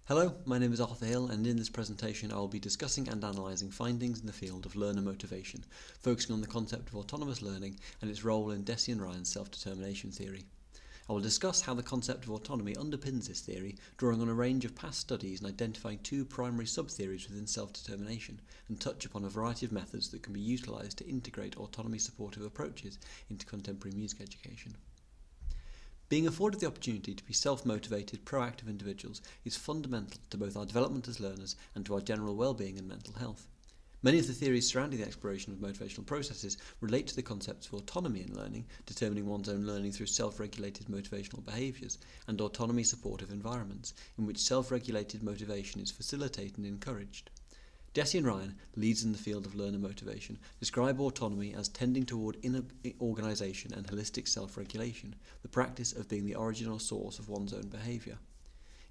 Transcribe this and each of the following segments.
Hello, my name is Arthur Hill, and in this presentation I will be discussing and analysing findings in the field of learner motivation, focusing on the concept of autonomous learning and its role in Deci and Ryan's self-determination theory. I will discuss how the concept of autonomy underpins this theory, drawing on a range of past studies and identifying two primary sub-theories within self-determination, and touch upon a variety of methods that can be utilised to integrate autonomy-supportive approaches into contemporary music education. Being afforded the opportunity to be self-motivated, proactive individuals is fundamental to both our development as learners and to our general well-being and mental health. Many of the theories surrounding the exploration of motivational processes relate to the concepts of autonomy in learning, determining one's own learning through self-regulated motivational behaviours, and autonomy-supportive environments, in which self-regulated motivation is facilitated and encouraged. Deci and Ryan, leads in the field of learner motivation, describe autonomy as tending toward inner organisation and holistic self-regulation, the practice of being the origin or source of one's own behaviour.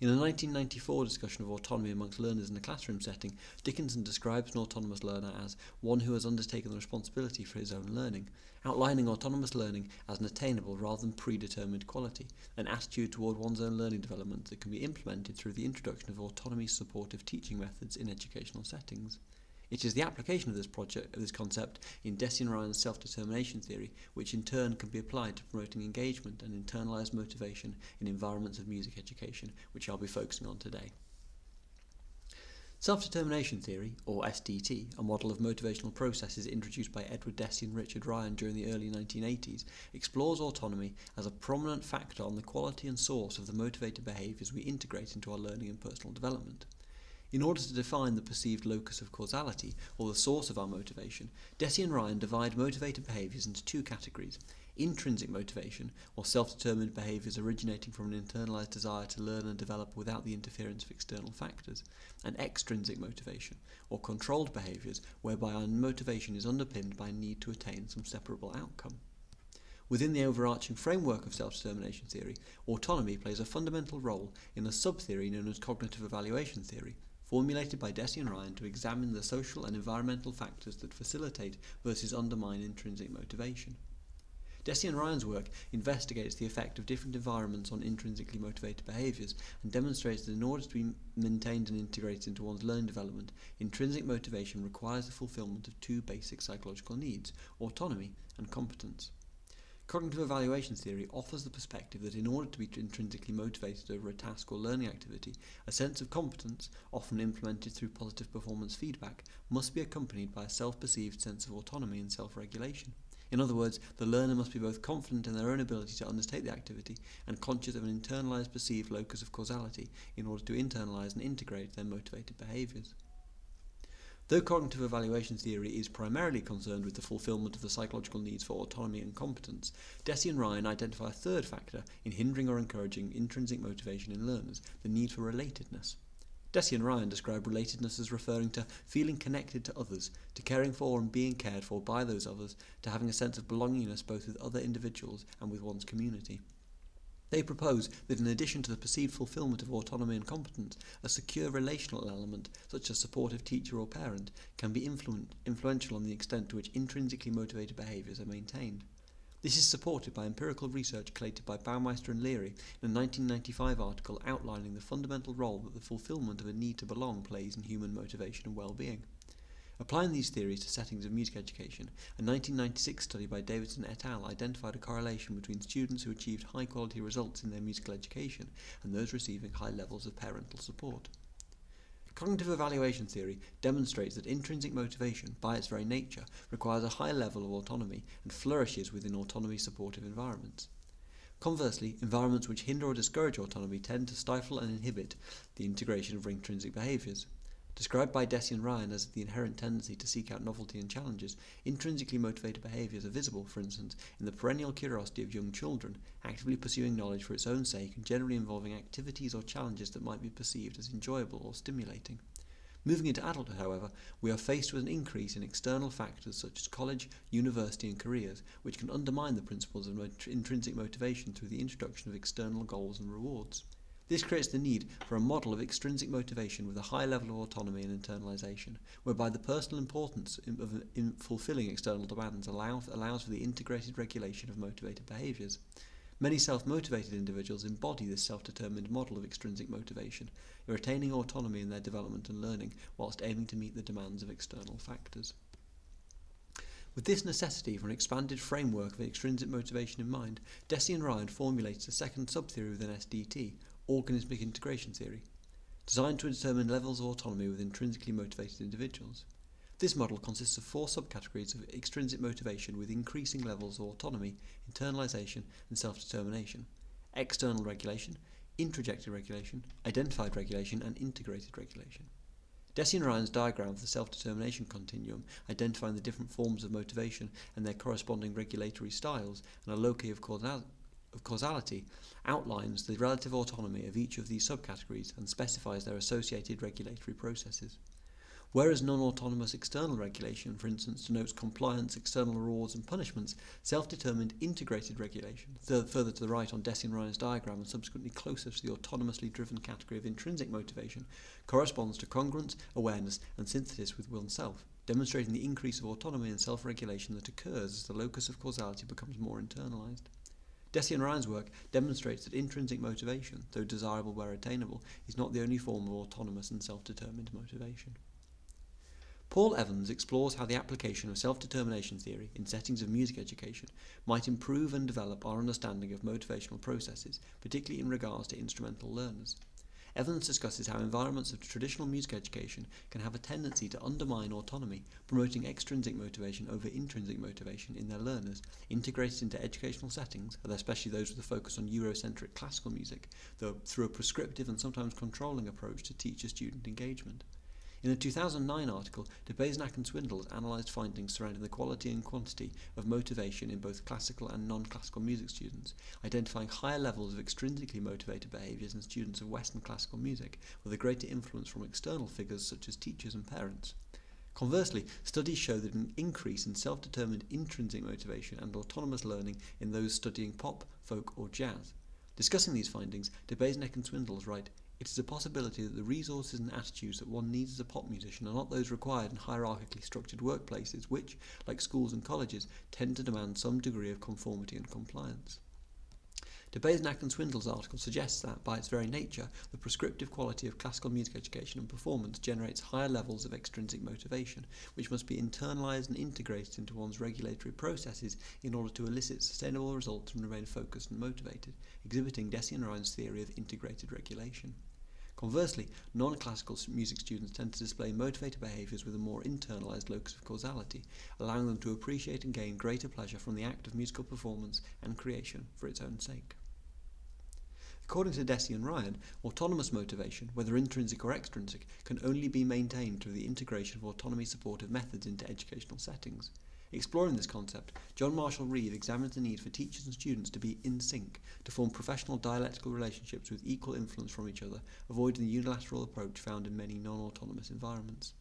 In a 1994 discussion of autonomy amongst learners in a classroom setting, Dickinson describes an autonomous learner as one who has undertaken the responsibility for his own learning, outlining autonomous learning as an attainable rather than predetermined quality, an attitude toward one's own learning development that can be implemented through the introduction of autonomy-supportive teaching methods in educational settings. It is the application of this concept in Deci and Ryan's self-determination theory, which in turn can be applied to promoting engagement and internalised motivation in environments of music education, which I'll be focusing on today. Self-determination theory, or SDT, a model of motivational processes introduced by Edward Deci and Richard Ryan during the early 1980s, explores autonomy as a prominent factor on the quality and source of the motivated behaviours we integrate into our learning and personal development. In order to define the perceived locus of causality, or the source of our motivation, Deci and Ryan divide motivated behaviours into two categories: intrinsic motivation, or self-determined behaviours originating from an internalised desire to learn and develop without the interference of external factors, and extrinsic motivation, or controlled behaviours whereby our motivation is underpinned by a need to attain some separable outcome. Within the overarching framework of self-determination theory, autonomy plays a fundamental role in a sub-theory known as cognitive evaluation theory, formulated by Deci and Ryan to examine the social and environmental factors that facilitate versus undermine intrinsic motivation. Deci and Ryan's work investigates the effect of different environments on intrinsically motivated behaviours and demonstrates that in order to be maintained and integrated into one's learning development, intrinsic motivation requires the fulfilment of two basic psychological needs: autonomy and competence. Cognitive evaluation theory offers the perspective that in order to be intrinsically motivated over a task or learning activity, a sense of competence, often implemented through positive performance feedback, must be accompanied by a self-perceived sense of autonomy and self-regulation. In other words, the learner must be both confident in their own ability to undertake the activity and conscious of an internalised perceived locus of causality in order to internalise and integrate their motivated behaviours. Though cognitive evaluation theory is primarily concerned with the fulfilment of the psychological needs for autonomy and competence, Deci and Ryan identify a third factor in hindering or encouraging intrinsic motivation in learners: the need for relatedness. Deci and Ryan describe relatedness as referring to feeling connected to others, to caring for and being cared for by those others, to having a sense of belongingness both with other individuals and with one's community. They propose that in addition to the perceived fulfilment of autonomy and competence, a secure relational element, such as a supportive teacher or parent, can be influential on the extent to which intrinsically motivated behaviours are maintained. This is supported by empirical research collated by Baumeister and Leary in a 1995 article outlining the fundamental role that the fulfilment of a need to belong plays in human motivation and well-being. Applying these theories to settings of music education, a 1996 study by Davidson et al. Identified a correlation between students who achieved high-quality results in their musical education and those receiving high levels of parental support. Cognitive evaluation theory demonstrates that intrinsic motivation, by its very nature, requires a high level of autonomy and flourishes within autonomy-supportive environments. Conversely, environments which hinder or discourage autonomy tend to stifle and inhibit the integration of intrinsic behaviours. Described by Deci and Ryan as the inherent tendency to seek out novelty and challenges, intrinsically motivated behaviours are visible, for instance, in the perennial curiosity of young children, actively pursuing knowledge for its own sake and generally involving activities or challenges that might be perceived as enjoyable or stimulating. Moving into adulthood, however, we are faced with an increase in external factors such as college, university and careers, which can undermine the principles of intrinsic motivation through the introduction of external goals and rewards. This creates the need for a model of extrinsic motivation with a high level of autonomy and internalisation, whereby the personal importance in fulfilling external demands allows for the integrated regulation of motivated behaviours. Many self-motivated individuals embody this self-determined model of extrinsic motivation, retaining autonomy in their development and learning whilst aiming to meet the demands of external factors. With this necessity for an expanded framework of extrinsic motivation in mind, Deci and Ryan formulates a second subtheory within SDT, organismic integration theory, designed to determine levels of autonomy with intrinsically motivated individuals. This model consists of 4 subcategories of extrinsic motivation with increasing levels of autonomy, internalization, and self-determination: external regulation, introjected regulation, identified regulation, and integrated regulation. Deci and Ryan's diagram of the self-determination continuum, identifying the different forms of motivation and their corresponding regulatory styles and a locus of causality, outlines the relative autonomy of each of these subcategories and specifies their associated regulatory processes. Whereas non-autonomous external regulation, for instance, denotes compliance, external rewards and punishments, self-determined integrated regulation, further to the right on Deci and Ryan's diagram and subsequently closer to the autonomously driven category of intrinsic motivation, corresponds to congruence, awareness and synthesis with oneself, demonstrating the increase of autonomy and self-regulation that occurs as the locus of causality becomes more internalized. Deci and Ryan's work demonstrates that intrinsic motivation, though desirable where attainable, is not the only form of autonomous and self-determined motivation. Paul Evans explores how the application of self-determination theory in settings of music education might improve and develop our understanding of motivational processes, particularly in regards to instrumental learners. Evans discusses how environments of traditional music education can have a tendency to undermine autonomy, promoting extrinsic motivation over intrinsic motivation in their learners, integrated into educational settings, especially those with a focus on Eurocentric classical music, though through a prescriptive and sometimes controlling approach to teacher-student engagement. In a 2009 article, de Bazenack and Swindles analysed findings surrounding the quality and quantity of motivation in both classical and non-classical music students, identifying higher levels of extrinsically motivated behaviours in students of Western classical music, with a greater influence from external figures such as teachers and parents. Conversely, studies show that an increase in self-determined intrinsic motivation and autonomous learning in those studying pop, folk or jazz. Discussing these findings, de Bazenack and Swindles write, "It is a possibility that the resources and attitudes that one needs as a pop musician are not those required in hierarchically structured workplaces which, like schools and colleges, tend to demand some degree of conformity and compliance." De Bazenack and Swindles' article suggests that, by its very nature, the prescriptive quality of classical music education and performance generates higher levels of extrinsic motivation, which must be internalised and integrated into one's regulatory processes in order to elicit sustainable results and remain focused and motivated, exhibiting Deci and Ryan's theory of integrated regulation. Conversely, non-classical music students tend to display motivated behaviours with a more internalised locus of causality, allowing them to appreciate and gain greater pleasure from the act of musical performance and creation for its own sake. According to Deci and Ryan, autonomous motivation, whether intrinsic or extrinsic, can only be maintained through the integration of autonomy-supportive methods into educational settings. Exploring this concept, John Marshall Reeve examines the need for teachers and students to be in sync, to form professional dialectical relationships with equal influence from each other, avoiding the unilateral approach found in many non-autonomous environments.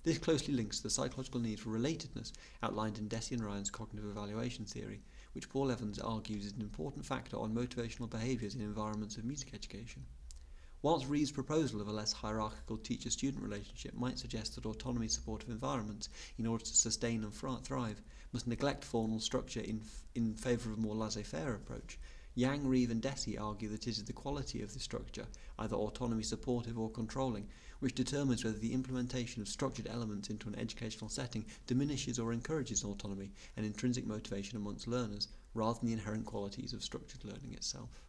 This closely links to the psychological need for relatedness outlined in Deci and Ryan's cognitive evaluation theory, which Paul Evans argues is an important factor on motivational behaviours in environments of music education. Whilst Reeve's proposal of a less hierarchical teacher-student relationship might suggest that autonomy-supportive environments, in order to sustain and thrive, must neglect formal structure in favour of a more laissez-faire approach, Yang, Reeve and Deci argue that it is the quality of the structure, either autonomy-supportive or controlling, which determines whether the implementation of structured elements into an educational setting diminishes or encourages autonomy and intrinsic motivation amongst learners, rather than the inherent qualities of structured learning itself.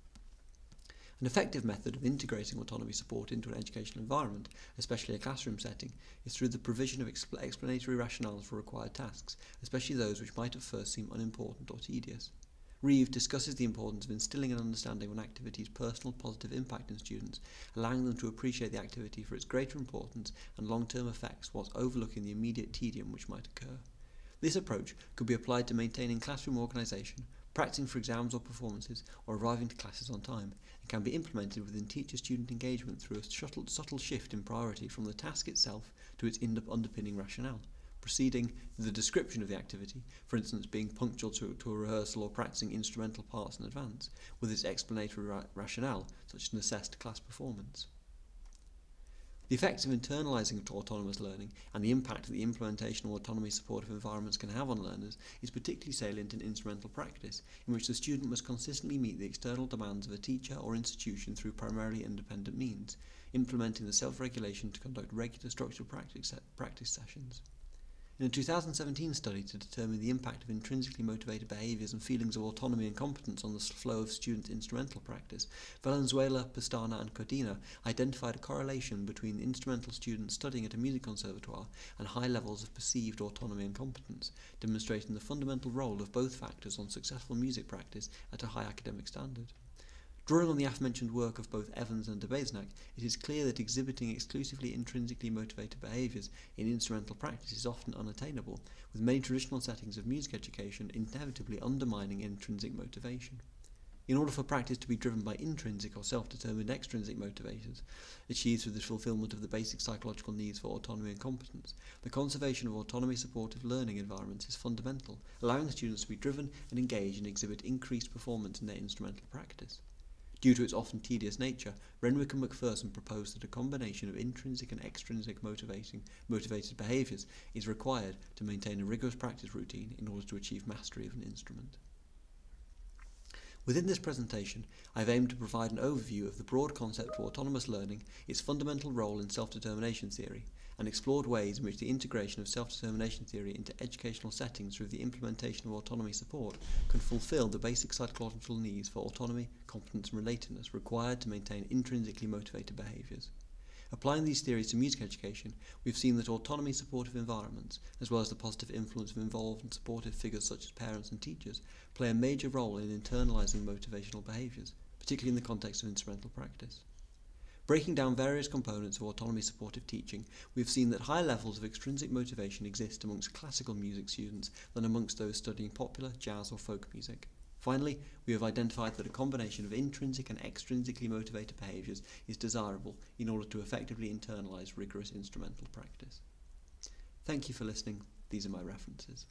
An effective method of integrating autonomy support into an educational environment, especially a classroom setting, is through the provision of explanatory rationales for required tasks, especially those which might at first seem unimportant or tedious. Reeve discusses the importance of instilling an understanding of an activity's personal positive impact in students, allowing them to appreciate the activity for its greater importance and long-term effects whilst overlooking the immediate tedium which might occur. This approach could be applied to maintaining classroom organisation, practicing for exams or performances, or arriving to classes on time, and can be implemented within teacher-student engagement through a subtle shift in priority from the task itself to its underpinning rationale, proceeding the description of the activity, for instance being punctual to a rehearsal or practicing instrumental parts in advance, with its explanatory rationale, such as an assessed class performance. The effects of internalising autonomous learning and the impact that the implementation of autonomy supportive environments can have on learners is particularly salient in instrumental practice, in which the student must consistently meet the external demands of a teacher or institution through primarily independent means, implementing the self-regulation to conduct regular structured practice sessions. In a 2017 study to determine the impact of intrinsically motivated behaviours and feelings of autonomy and competence on the flow of student instrumental practice, Valenzuela, Pestana and Codina identified a correlation between instrumental students studying at a music conservatoire and high levels of perceived autonomy and competence, demonstrating the fundamental role of both factors on successful music practice at a high academic standard. Drawing on the aforementioned work of both Evans and de Besnac, it is clear that exhibiting exclusively intrinsically motivated behaviours in instrumental practice is often unattainable, with many traditional settings of music education inevitably undermining intrinsic motivation. In order for practice to be driven by intrinsic or self-determined extrinsic motivators, achieved through the fulfilment of the basic psychological needs for autonomy and competence, the conservation of autonomy-supportive learning environments is fundamental, allowing students to be driven and engage and exhibit increased performance in their instrumental practice. Due to its often tedious nature, Renwick and Macpherson proposed that a combination of intrinsic and extrinsic motivated behaviours is required to maintain a rigorous practice routine in order to achieve mastery of an instrument. Within this presentation, I have aimed to provide an overview of the broad concept of autonomous learning, its fundamental role in self-determination theory, and explored ways in which the integration of self-determination theory into educational settings through the implementation of autonomy support can fulfill the basic psychological needs for autonomy, competence and relatedness required to maintain intrinsically motivated behaviours. Applying these theories to music education, we've seen that autonomy-supportive environments, as well as the positive influence of involved and supportive figures such as parents and teachers, play a major role in internalising motivational behaviours, particularly in the context of instrumental practice. Breaking down various components of autonomy-supportive teaching, we've seen that higher levels of extrinsic motivation exist amongst classical music students than amongst those studying popular, jazz or folk music. Finally, we have identified that a combination of intrinsic and extrinsically motivated behaviours is desirable in order to effectively internalise rigorous instrumental practice. Thank you for listening. These are my references.